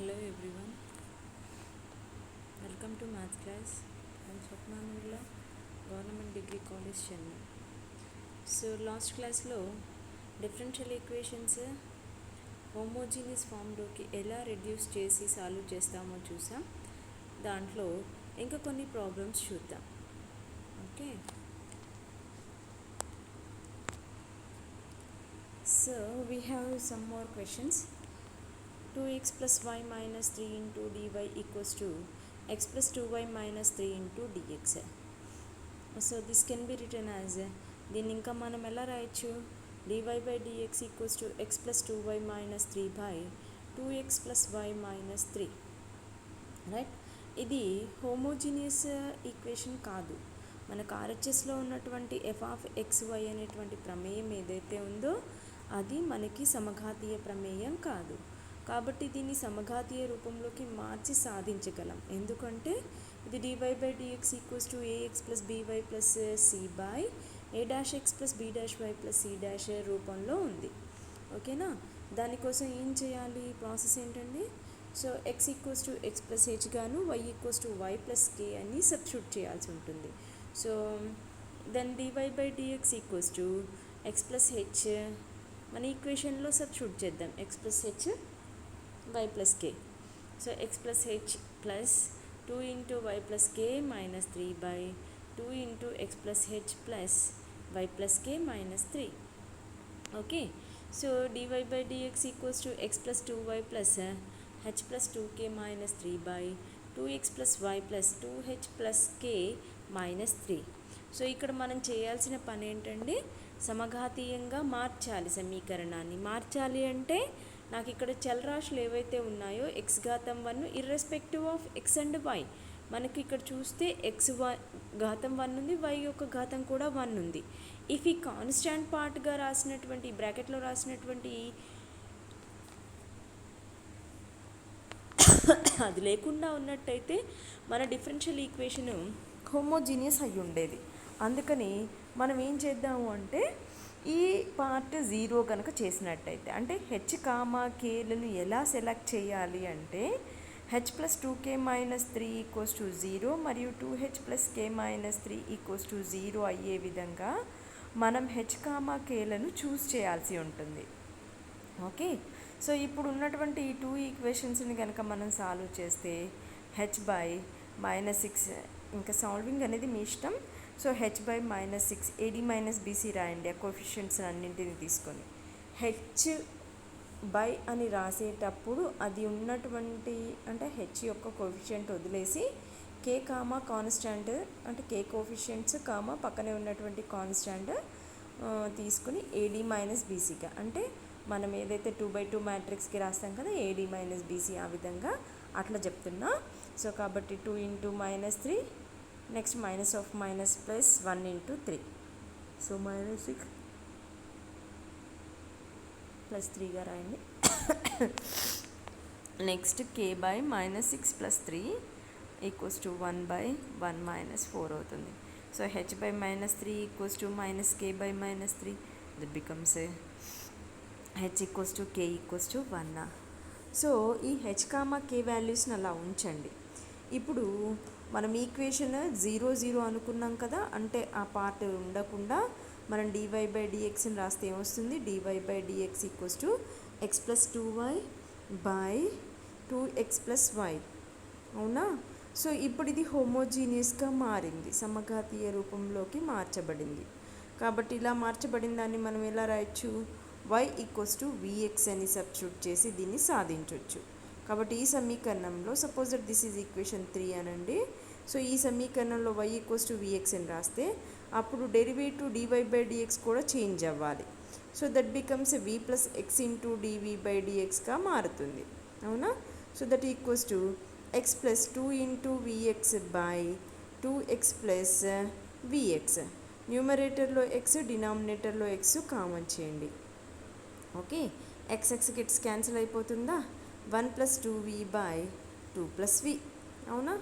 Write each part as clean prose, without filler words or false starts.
Hello everyone, welcome to math class. I'm Swapnanurla, Government Degree College, Chennai. So last class లో differential equations homogeneous ఫామ్లోకి ఎలా reduce చేసి solve చేస్తామో చూసాం. దాంట్లో ఇంకా కొన్ని ప్రాబ్లమ్స్ చూద్దాం. Okay, so we have some more questions. 2x plus y minus 3 into dy equals to x plus 2y minus 3 into dx. So this can be written as దీన్ని ఇంకా మనం ఎలా రాయొచ్చు, dy by dx equals to x plus 2y minus 3 by 2x plus y minus 3, right. ఇది homogeneous equation కాదు. మనకు ఆర్హెచ్ఎస్లో ఉన్నటువంటి F of X why అనేటువంటి ప్రమేయం ఏదైతే ఉందో అది మనకి సమఘాతీయ ప్రమేయం కాదు. కాబట్టి దీన్ని సమఘాతీయ రూపంలోకి మార్చి సాధించగలం. ఎందుకంటే ఇది dy by dx equals to ax plus by plus c by a dash x plus b dash y plus c dash రూపంలో ఉంది. ఓకేనా, దానికోసం ఏం చేయాలి, ప్రాసెస్ ఏంటండి? So x equals to x plus h గాను y equals to y plus k అని substitute చేయాల్సి ఉంటుంది. So then dy by dx equals to x plus h మన ఈక్వేషన్లో సబ్స్టిట్యూట్ చేద్దాం, x plus h y plus k. So x plus h plus 2 into y plus k minus 3 by 2 into x plus h plus y plus k minus 3. Okay, so dy by dx equals to x plus 2y plus h plus 2k minus 3 by 2x plus y plus 2h plus k minus 3. So ఇక్కడ మనం చేయాల్సిన పని ఏంటంటే సమఘాతీయంగా మార్చాలి. సమీకరణాన్ని మార్చాలి అంటే నాకు ఇక్కడ చలరాశులు ఏవైతే ఉన్నాయో ఎక్స్ ఘాతం 1 irrespective of x and y. మనకి ఇక్కడ చూస్తే ఎక్స్ ఘాతం 1 ఉంది, వై యొక్క ఘాతం కూడా 1 ఉంది. ఇఫ్ ఈ కాన్స్టాంట్ పార్ట్గా రాసినటువంటి బ్రాకెట్లో రాసినటువంటి అది లేకుండా ఉన్నట్టయితే మన డిఫరెన్షియల్ ఈక్వేషన్ హోమోజీనియస్ అయి ఉండేది. అందుకని మనం ఏం చేద్దాము అంటే ఈ పార్ట్ 0 కనుక చేసినట్టయితే, అంటే హెచ్ కామా కేలను ఎలా సెలెక్ట్ చేయాలి అంటే H plus 2k minus 3 equals to 0 మరియు 2h plus k minus 3 equals to 0 అయ్యే విధంగా మనం హెచ్ కామా కేలను చూస్ చేయాల్సి ఉంటుంది. ఓకే, సో ఇప్పుడు ఉన్నటువంటి ఈ 2 ఈక్వేషన్స్ని కనుక మనం సాల్వ్ చేస్తే హెచ్ బై -6, ఇంకా సాల్వింగ్ అనేది మీ ఇష్టం. So h by -6 AD minus BC రాయండి, ఆ కోఎఫిషియెంట్స్ అన్నింటిని తీసుకొని. హెచ్ బై అని రాసేటప్పుడు అది ఉన్నటువంటి అంటే హెచ్ యొక్క కోఎఫిషియెంట్ వదిలేసి కే కామా కాన్స్టాంట్ అంటే కే కోఎఫిషియెంట్స్ కామా పక్కనే ఉన్నటువంటి కాన్స్టాంట్ తీసుకుని ఏడి మైనస్ బీసీగా, అంటే మనం ఏదైతే 2/2 మ్యాట్రిక్స్కి రాస్తాం కదా ఏడి మైనస్ బీసీ, ఆ విధంగా అట్లా చెప్తున్నా. సో కాబట్టి 2 into -3, next minus of minus plus 1 into 3, so -6 plus 3గా రాయండి. Next k by -6 plus 3 equals to 1/1 minus 4 అవుతుంది. So h by -3 equals to -k by -3, that becomes h equals to k equals to 1. So ఈ h comma k వాల్యూస్ని అలా ఉంచండి. ఇప్పుడు మనం equation 0 అనుకున్నాం కదా, అంటే ఆ పార్ట్ ఉండకుండా మనం dy బై dxని రాస్తే ఏమొస్తుంది, dy by dx equals to x plus 2y by 2x plus y. అవునా, సో ఇప్పుడు ఇది హోమోజీనియస్గా మారింది, సమఘాతీయ రూపంలోకి మార్చబడింది. కాబట్టి ఇలా మార్చబడిన దాన్ని మనం ఎలా రాయొచ్చు, y ఈక్వల్స్ టు vx అని సబ్స్టిట్యూట్ చేసి దీన్ని సాధించవచ్చు. కాబట్టి ఈ సమీకరణంలో suppose that this is equation 3 అనండి. సో ఈ సమీకరణంలో y ఈక్వల్స్ టు vx అని రాస్తే అప్పుడు డెరివేటివ్ dy బై dx కూడా చేంజ్ అవ్వాలి. So that becomes v plus x into dv by dxగా మారుతుంది. అవునా, so that equals to x plus 2 into vx by 2x plus vx. న్యూమరేటర్లో x, డినామినేటర్లో x కామన్ చేయండి. ఓకే, x గిట్స్ క్యాన్సిల్ అయిపోతుందా, 1 plus 2v by 2 plus v. అవునా,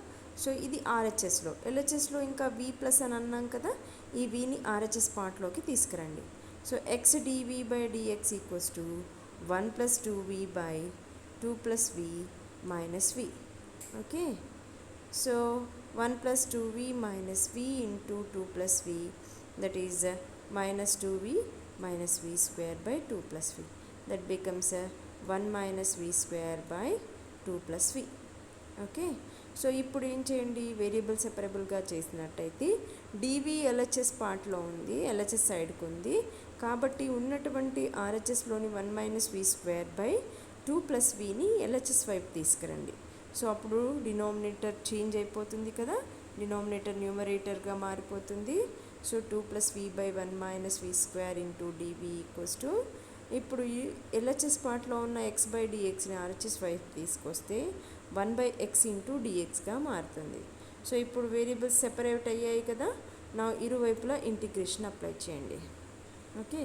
so ఇది ఆర్హెచ్ఎస్లో. ఎల్హెచ్ఎస్లో ఇంకా v ప్లస్ అని అన్నాం కదా, ఈ vని ఆర్హెచ్ఎస్ పార్ట్లోకి తీసుకురండి. So x dv by dx equals to 1 plus 2v by 2 plus v minus v. Okay, so 1 plus 2v minus v into 2 plus v, that is minus 2v minus v square by 2 plus v, that becomes 1 minus v square by 2 plus v. Okay, so ఇప్పుడు ఏం చేయండి, variable సెపరబుల్గా చేసినట్టయితే డివి LHS పార్ట్లో ఉంది, LHS సైడ్కి ఉంది కాబట్టి ఉన్నటువంటి ఆర్హెచ్ఎస్లోని 1 minus v square by 2 plus విని ఎల్హెచ్ఎస్ వైపు తీసుకురండి. సో అప్పుడు డినామినేటర్ చేంజ్ అయిపోతుంది కదా, డినామినేటర్ న్యూమరేటర్గా మారిపోతుంది. So 2 plus v by 1 minus v square into dv equals to, ఇప్పుడు ఎల్హెచ్ఎస్ పార్ట్లో ఉన్న ఎక్స్ బై డిఎక్స్ని ఆర్హెచ్ఎస్ వైపు తీసుకొస్తే 1 బై ఎక్స్ ఇంటూ డిఎక్స్గా మారుతుంది. సో ఇప్పుడు వేరియబుల్స్ సెపరేట్ అయ్యాయి కదా, నా ఇరువైపులా ఇంటిగ్రేషన్ అప్లై చేయండి. Okay,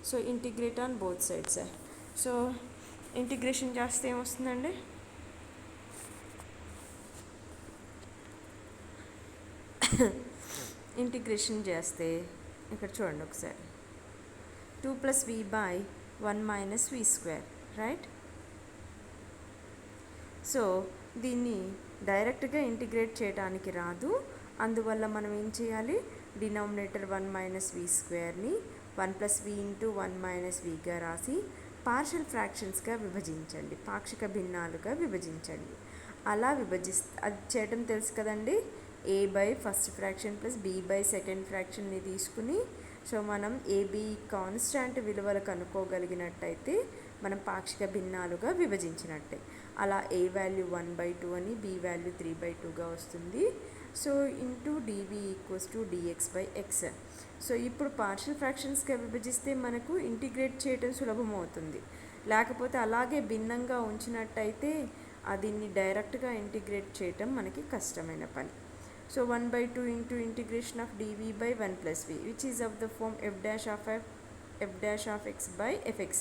so integrate on both sides. So integration చేస్తే ఏమొస్తుందండి, ఇంటిగ్రేషన్ చేస్తే ఇక్కడ చూడండి ఒకసారి, 2 plus v by 1 minus v square, right. So దీన్ని డైరెక్ట్గా ఇంటిగ్రేట్ చేయడానికి రాదు, అందువల్ల మనం ఏం చేయాలి, డినామినేటర్ 1 మైనస్ వి స్క్వేర్ని 1 ప్లస్ వి ఇంటూ 1 మైనస్ విగా రాసి పార్షల్ ఫ్రాక్షన్స్గా విభజించండి, పాక్షిక భిన్నాలుగా విభజించండి. అలా అది చేయడం తెలుసు కదండి, a by first fraction plus b by second ఫ్రాక్షన్ని తీసుకుని, సో మనం ఏబి కాన్స్టాంట్ విలువలు కనుక్కోగలిగినట్టయితే మనం పాక్షిక భిన్నాలుగా విభజించినట్టే. అలా ఏ వాల్యూ 1/2 అని, బి వాల్యూ 3/2గా వస్తుంది. So into dv equals to dx by x. So ఇప్పుడు పార్షల్ ఫ్రాక్షన్స్గా విభజిస్తే మనకు ఇంటిగ్రేట్ చేయడం సులభం అవుతుంది, లేకపోతే అలాగే భిన్నంగా ఉంచినట్టయితే దీన్ని డైరెక్ట్గా ఇంటిగ్రేట్ చేయటం మనకి కష్టమైన పని. So 1/2 into integration of dv by 1 plus v, which is of the form f dash of x by fx,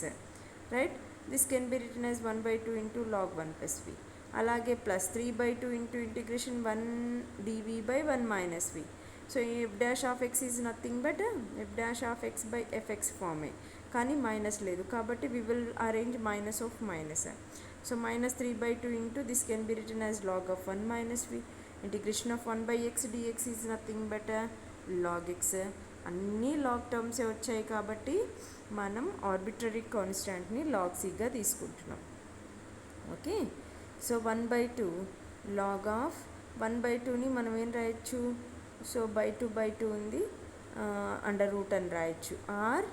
right. This can be written as 1/2 into log 1 plus v. అలాగే plus 3/2 into integration 1 dv by 1 minus v. So f dash of x is nothing but f dash of x by fx ఫామే, కానీ minus లేదు కాబట్టి we will arrange minus of minus. So minus 3/2 into this can be written as log of 1 minus v. Integration of 1 by x dx is nothing but log x. అన్నీ log టర్మ్సే వచ్చాయి కాబట్టి మనం arbitrary కాన్స్టాంట్ని log సిగా తీసుకుంటున్నాం. Okay, so 1/2 log of 1/2ని మనం ఏం రాయొచ్చు, సో /2 ఉంది, అండర్ రూట్ అని రాయొచ్చు, ఆర్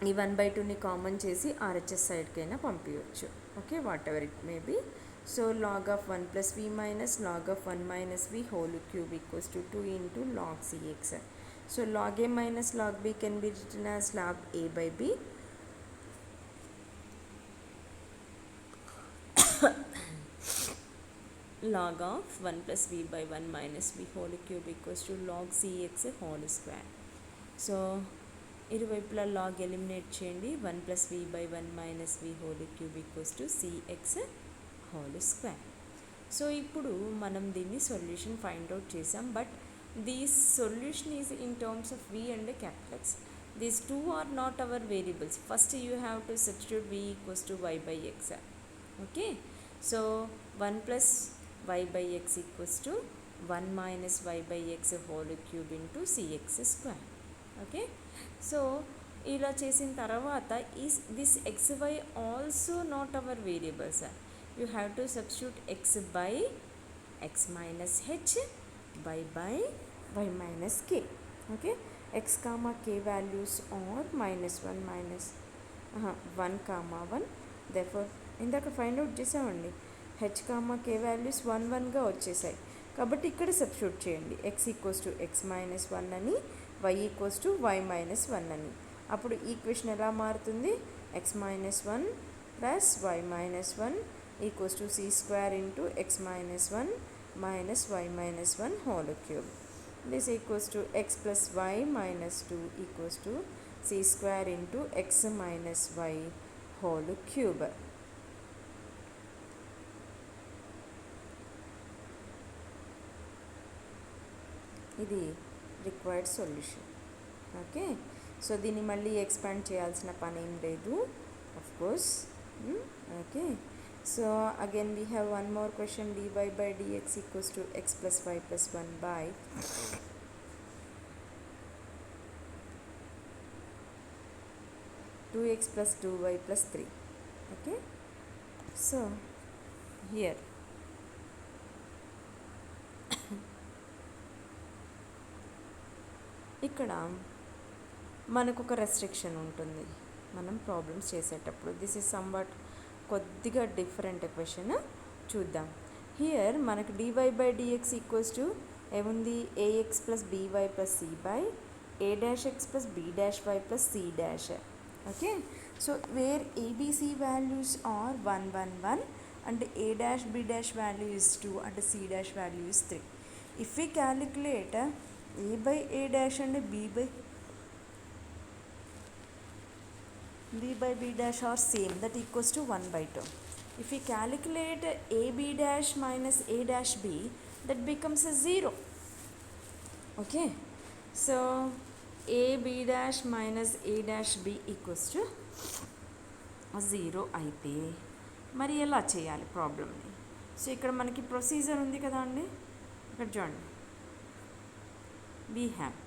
ఈ 1/2ని కామన్ చేసి ఆర్హెచ్ఎస్ సైడ్కైనా పంపించవచ్చు. Okay, whatever it may be. So log of 1 plus v minus log of 1 minus v whole cube equals to 2 into log cx. So log a minus log b can be written as log a by b. Log of 1 plus v by 1 minus v whole cube equals to log cx whole square. So ఇరువైపులా log eliminate చేయండి, 1 plus v by 1 minus v whole cube equals to cx whole square. So ఇప్పుడు మనం దీన్ని solution find out చేసాం, but this solution is in terms of v and capital X. These two are not our variables. First you have to substitute v equals to y by x. Okay, so 1 plus y by x equals to 1 minus y by x whole cube into cx square. Okay, so ఇలా చేసిన తర్వాత is this xy also not our variables. You have to substitute x by x minus h, y by y minus k. Okay, x comma k values are minus 1 minus 1 comma 1. Therefore ఇందాక find out చేసామండి, h comma k values 1 1గా వచ్చేసాయి కాబట్టి ఇక్కడ substitute చేయండి, x equals to x minus 1 అని, y equals to y minus 1 అని. అప్పుడు ఈక్వేషన్ ఎలా మారుతుంది, x minus 1 plus y minus 1 equals to c square into x minus 1 minus y minus 1 whole cube. This equals to x plus y minus 2 equals to c square into x minus y whole cube. ఇది required solution. Okay, so దీన్ని మళ్ళీ expand చేయాల్సిన పని ఏం లేదు, of course. Okay, So again we have one more question, dy by dx equals to x plus y plus 1 by 2x plus 2y plus 3. Okay, so here ఇక్కడ మనకు ఒక restriction ఉంటుంది మనం ప్రాబ్లమ్స్ చేసేటప్పుడు. దిస్ ఈజ్ సమ్వాట్ కొద్దిగా different question. చూద్దాం. Here మనకు dy by dx equals to ఏముంది, ax plus by plus c by a dash x plus b dash y plus c dash. Okay, so where abc values are 1 1 1 and a dash b dash value is 2 and c dash value is 3. If we calculate a by a dash and b by b dash are same, that equals to 1 by 2. If we calculate ab dash minus a dash b, that becomes a 0. Okay, so ab dash minus a dash b equals to 0 అయితే మరి ఎలా చేయాలి ప్రాబ్లమ్ని? So ఇక్కడ మనకి procedure ఉంది కదా అండి, ఇక్కడ చూడండి. we have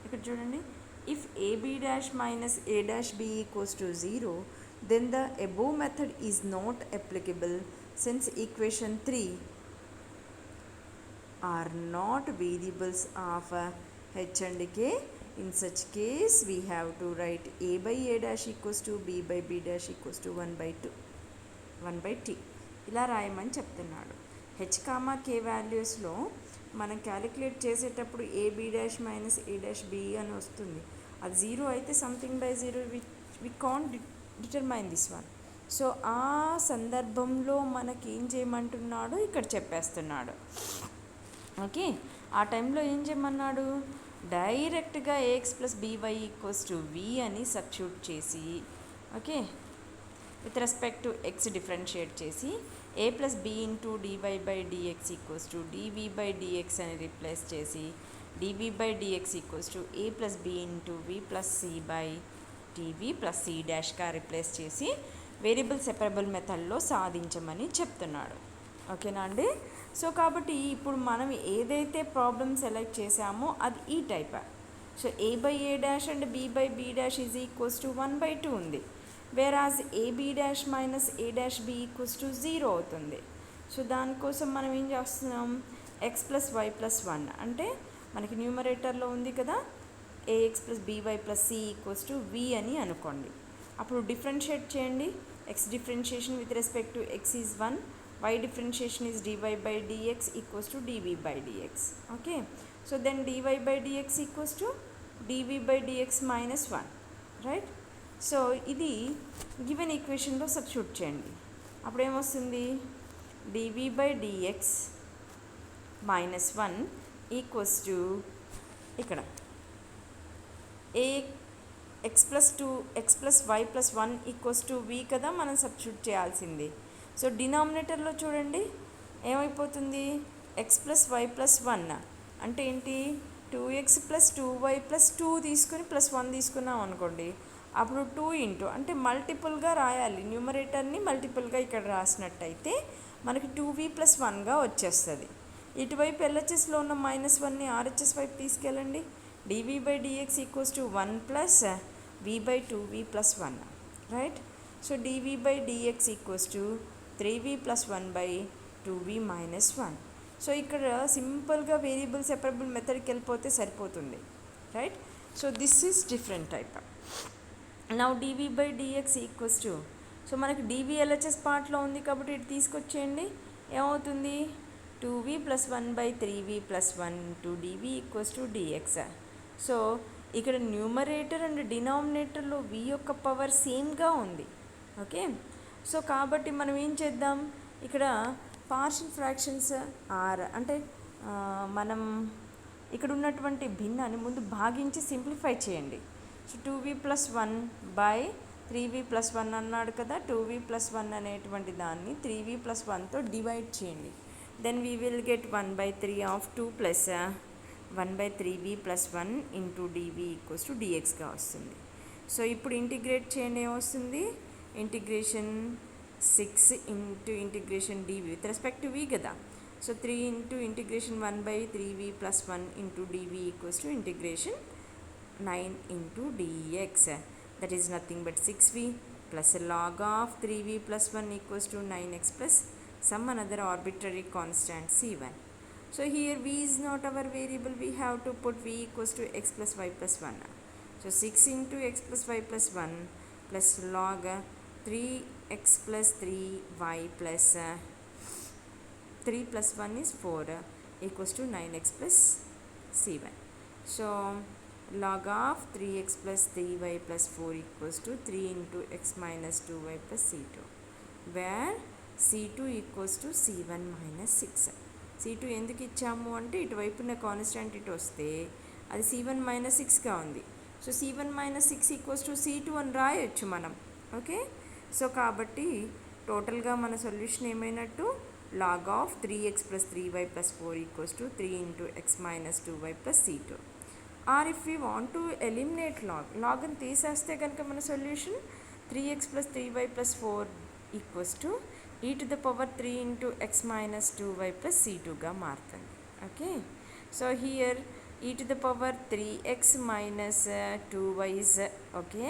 ఇక్కడ చూడండి, if ab dash minus a dash b equals to 0, then the above method is not applicable since equation 3 are not variables of h and k. In such case we have to write a by a dash equals to b by b dash equals to 1 by 2 1 by t ఇలా రాయమని చెప్తున్నాడు. H comma కే వాల్యూస్లో మనం calculate చేసేటప్పుడు a b dash minus a dash b అని వస్తుంది. అది 0 అయితే something by 0 we can't determine this one. So ఆ సందర్భంలో మనకి ఏం చేయమంటున్నాడో ఇక్కడ చెప్పేస్తున్నాడు. ఓకే, ఆ టైంలో ఏం చేయమన్నాడు, డైరెక్ట్గా a x plus b y equals to v అని సబ్స్టిట్యూట్ చేసి, okay, with respect to x differentiate చేసి a plus b into d y by d x equals to d v by d x అని రీప్లేస్ చేసి d v by d x equals to a plus b into v plus c by t v plus c డాష్గా replace చేసి variable separable మెథడ్లో సాధించమని చెప్తున్నాడు. ఓకేనా అండి? So కాబట్టి ఇప్పుడు మనం ఏదైతే ప్రాబ్లమ్ సెలెక్ట్ చేసామో అది ఈ type. So a by a dash and b by b dash is equals to 1 by 2 ఉంది. Whereas a b dash minus a dash b equals to 0 అవుతుంది. సో దానికోసం మనం ఏం చేస్తున్నాం, ఎక్స్ ప్లస్ వై ప్లస్ 1 అంటే మనకి న్యూమరేటర్లో ఉంది కదా, a x plus b y plus c equals to v అని అనుకోండి. అప్పుడు డిఫరెన్షియేట్ చేయండి. X differentiation with respect to x is 1, y differentiation is dy by dx equals to dv by dx. Okay, so then dy by dx equals to dv by dx minus 1, right? So ఇది given equation లో substitute చేయండి. అప్పుడు ఏమొస్తుంది, dv by dx minus 1 equals to ఇక్కడ a x plus y plus 1 equals to v కదా మనం substitute చేయాల్సింది. So డినామినేటర్లో చూడండి ఏమైపోతుంది, ఎక్స్ ప్లస్ వై ప్లస్ 1 అంటే ఏంటి, 2x ప్లస్ 2y ప్లస్ 2 తీసుకుని ప్లస్ 1 తీసుకున్నాం అనుకోండి, అప్పుడు 2 ఇంటూ అంటే మల్టిపుల్గా రాయాలి. న్యూమరేటర్ని మల్టిపుల్గా ఇక్కడ రాసినట్టయితే మనకి 2v ప్లస్ 1గా వచ్చేస్తుంది. ఇటువైపు ఎల్హెచ్ఎస్లో ఉన్న -1ని ఆర్హెచ్ఎస్ వైపు తీసుకెళ్ళండి. dv by dx equals to 1 plus v by 2v plus 1, right? So dv by dx equals to 3v plus 1 by 2v minus 1. So ఇక్కడ సింపుల్గా వేరియబుల్ సెపరబుల్ మెథడ్కి వెళ్ళిపోతే సరిపోతుంది, right? So this is different type. Now dv by dx equals to, so మనకి dv LHS పార్ట్లో ఉంది కాబట్టి ఇటు తీసుకొచ్చేయండి. ఏమవుతుంది, 2v plus 1 by 3v plus 1 into dv equals to dx. So ఇక్కడ న్యూమరేటర్ అండ్ డినామినేటర్లో v యొక్క పవర్ సేమ్గా ఉంది. ఓకే, సో కాబట్టి మనం ఏం చేద్దాం, ఇక్కడ పార్షియల్ ఫ్రాక్షన్స్ ఆర్ అంటే మనం ఇక్కడ ఉన్నటువంటి భిన్నాన్ని ముందు భాగించి సింప్లిఫై చేయండి. So 2v plus 1 by 3v plus 1 అన్నాడు కదా, 2v ప్లస్ 1 అనేటువంటి దాన్ని 3v ప్లస్ 1తో డివైడ్ చేయండి. Then we will get 1/3 of 2 plus 1/3v plus 1 into dv equals to dxగా వస్తుంది. సో ఇప్పుడు ఇంటిగ్రేట్ చేయండి, ఏమొస్తుంది, integration 6 into integration dv with respect to v కదా. So 3 into integration 1/3v plus 1 into dv equals to integration 9 into dx. That is nothing but 6v plus log of 3v plus 1 equals to 9x plus some another arbitrary constant c1. So here v is not our variable, we have to put v equals to x plus y plus 1. So 6 into x plus y plus 1 plus log 3x plus 3y plus 3 plus 1 is 4 equals to 9x plus c1. So log of 3x plus 3y plus 4 equals to 3 into x minus 2y plus c2, where c2 equals to c1 minus 6. c2 ఎందుకు ఇచ్చాము అంటే ఇటువైపున constant ఇటు వస్తే అది c1 minus 6గా ఉంది. So c1 minus 6 equals to c2 అని రాయొచ్చు మనం. ఓకే, సో కాబట్టి టోటల్గా మన solution ఏమైనట్టు log of 3x plus 3y plus 4 equals to 3 into x minus 2y plus c2. Or if we want to eliminate log అని తీసేస్తే కనుక మన solution 3x plus 3y plus 4 equals to e to the power 3 into x minus 2y plus c2గా మారుతుంది. Okay, so here e to the power 3x minus 2y is okay,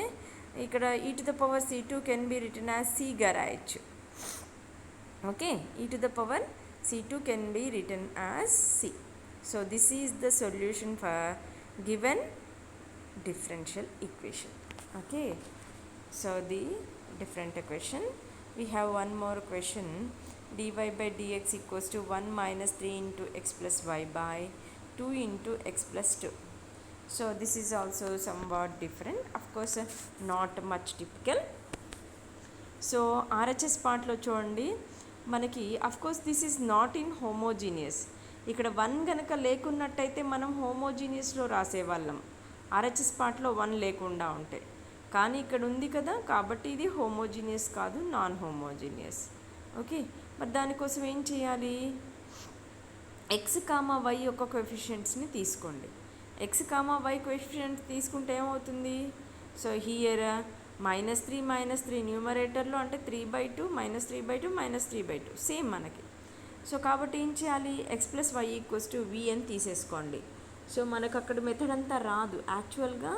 ఇక్కడ e to the power c2 can be written as cగా రాయొచ్చు. Okay, e to the power c2 can be written as c. So this is the solution for given differential equation. Okay, so the different equation, we have one more question. dy by dx equals to 1 minus 3 into x plus y by 2 into x plus 2. So this is also somewhat different, of course not much typical. So RHS పార్ట్లో చూడండి మనకి of course this is not in homogeneous. ఇక్కడ 1 కనుక లేకున్నట్టయితే మనం హోమోజీనియస్లో రాసేవాళ్ళం, RHS పార్ట్లో 1 లేకుండా ఉంటే. కానీ ఇక్కడ ఉంది కదా, కాబట్టి ఇది హోమోజీనియస్ కాదు, నాన్ హోమోజీనియస్. ఓకే, మరి దానికోసం ఏం చేయాలి, ఎక్స్ కామా వై యొక్క కోఎఫిషియెంట్స్ని తీసుకోండి. ఎక్స్ కామా వై కోఎఫిషియెంట్ తీసుకుంటే ఏమవుతుంది, సో హియర్ -3 న్యూమరేటర్లో అంటే 3/2 -3/2 -3/2 సేమ్ మనకి. సో కాబట్టి ఏం చేయాలి, x plus y equals to v అని తీసేసుకోండి. సో మనకు అక్కడ మెథడ్ అంతా రాదు. యాక్చువల్గా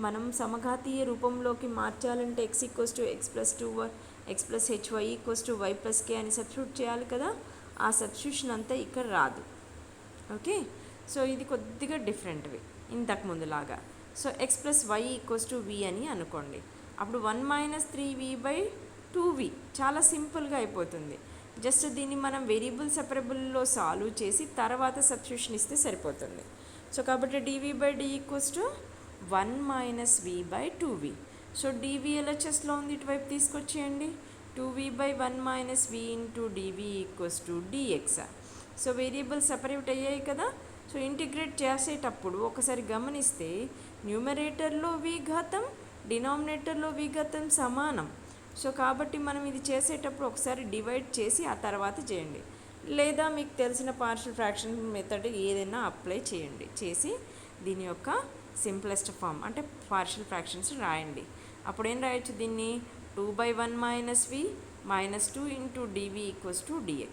మనం సమఘాతీయ రూపంలోకి మార్చాలంటే x equals to x plus 2 x plus h y equals to y plus k అని సబ్స్టిట్యూట్ చేయాలి కదా, ఆ సబ్స్టిట్యూషన్ అంతా ఇక్కడ రాదు. ఓకే, సో ఇది కొద్దిగా డిఫరెంట్వి ఇంతకు ముందులాగా. So x plus y equals to v అని అనుకోండి. అప్పుడు 1 - 3v/2v చాలా సింపుల్గా అయిపోతుంది. జస్ట్ దీన్ని మనం వేరియబుల్ సెపరబుల్లో సాల్వ్ చేసి తర్వాత సబ్స్టిట్యూషన్ ఇస్తే సరిపోతుంది. సో కాబట్టి dv/d equals to 1 - v/2v. So dv LHSలో ఉంది, ఇటువైపు తీసుకొచ్చేయండి. 2v/1 - v into dv equals to dx. So variable separate అయ్యాయి కదా. సో ఇంటిగ్రేట్ చేసేటప్పుడు ఒకసారి గమనిస్తే న్యూమరేటర్లో v ఘాతం, డినామినేటర్లో v ఘాతం సమానం. సో కాబట్టి మనం ఇది చేసేటప్పుడు ఒకసారి డివైడ్ చేసి ఆ తర్వాత చేయండి, లేదా మీకు తెలిసిన పార్షియల్ ఫ్రాక్షన్ మెథడ్ ఏదైనా అప్లై చేయండి. చేసి దీని యొక్క సింప్లెస్ట్ ఫామ్ అంటే పార్షియల్ ఫ్రాక్షన్స్ రాయండి. అప్పుడు ఏం రాయొచ్చు, దీన్ని 2/1 - v -2 into dv equals to dx.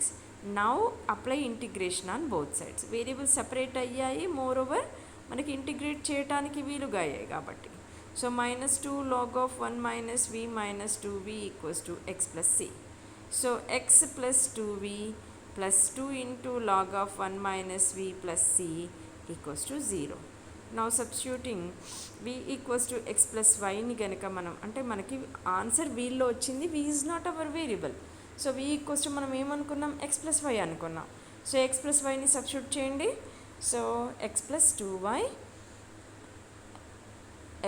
Now apply integration on both sides. Variables separate అయ్యాయి, మోర్ ఓవర్ మనకి ఇంటిగ్రేట్ చేయడానికి వీలుగా అయ్యాయి కాబట్టి. So -2 log of 1 - v -2v equals to x plus c. So x plus 2v plus 2 into log of 1 - v plus c equals to 0. Now substituting v equals to x plus yని కనుక మనం అంటే మనకి answer వీల్లో వచ్చింది, v is not our variable. So v equals to మనం ఏమనుకున్నాం, x plus y అనుకున్నాం. So x plus yని substitute చేయండి. So x plus 2y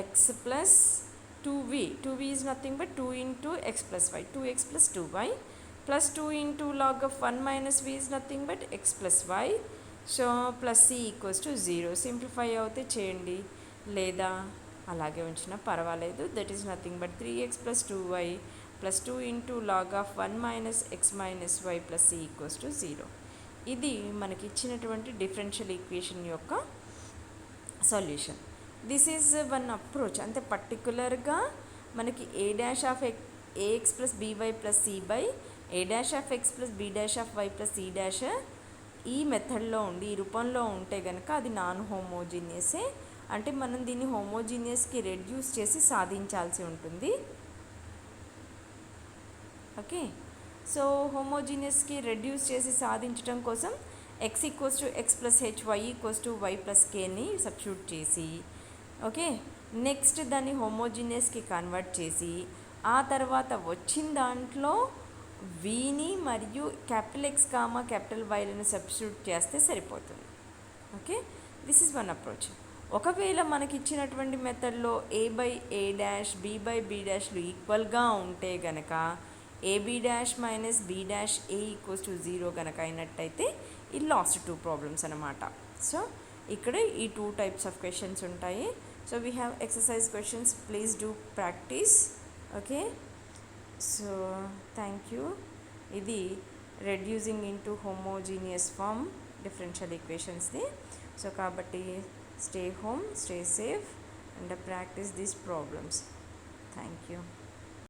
x plus 2v, 2v is nothing but 2 into x plus y, 2x plus 2y plus 2 into log of 1 - v is nothing but x plus y. So plus c equals to 0. Simplify అవుతే చేయండి, లేదా అలాగే ఉంచినా పర్వాలేదు. That is nothing but 3x plus 2y plus 2 into log of 1 - x - y plus c equals to 0. ఇది మనకి ఇచ్చినటువంటి differential equation యొక్క solution. This is one approach. అంటే పర్టికులర్గా మనకి a' of ax plus by plus c by a dash of x plus b dash of y plus c dash ఈ మెథడ్లో ఉండి ఈ రూపంలో ఉంటే కనుక అది నాన్ హోమోజీనియసే. అంటే మనం దీన్ని హోమోజీనియస్కి రెడ్యూస్ చేసి సాధించాల్సి ఉంటుంది. ఓకే, సో హోమోజీనియస్కి రెడ్యూస్ చేసి సాధించడం కోసం x equals to x plus h, y equals to y plus కేని సబ్స్టిట్యూట్ చేసి, ఓకే, నెక్స్ట్ దాన్ని హోమోజీనియస్కి కన్వర్ట్ చేసి ఆ తర్వాత వచ్చిన దాంట్లో వీని మరియు క్యాపిటల్ ఎక్స్ కామా క్యాపిటల్ వైలను సబ్స్టిట్యూట్ చేస్తే సరిపోతుంది. Okay, this is one approach. ఒకవేళ మనకి ఇచ్చినటువంటి మెథడ్లో a by a dash b by b డాష్లు ఈక్వల్గా ఉంటే గనక a b dash minus b dash a equals to 0 కనుక అయినట్టయితే ఈ లాస్ట్ 2 ప్రాబ్లమ్స్ అనమాట. సో ఇక్కడ ఈ 2 టైప్స్ ఆఫ్ క్వశ్చన్స్ ఉంటాయి. So we have exercise questions, please do practice. Okay, so thank you. ఇది reducing into homogeneous form differential ఈక్వేషన్స్ది. So కాబట్టి stay home, stay safe and practice these problems. Thank you.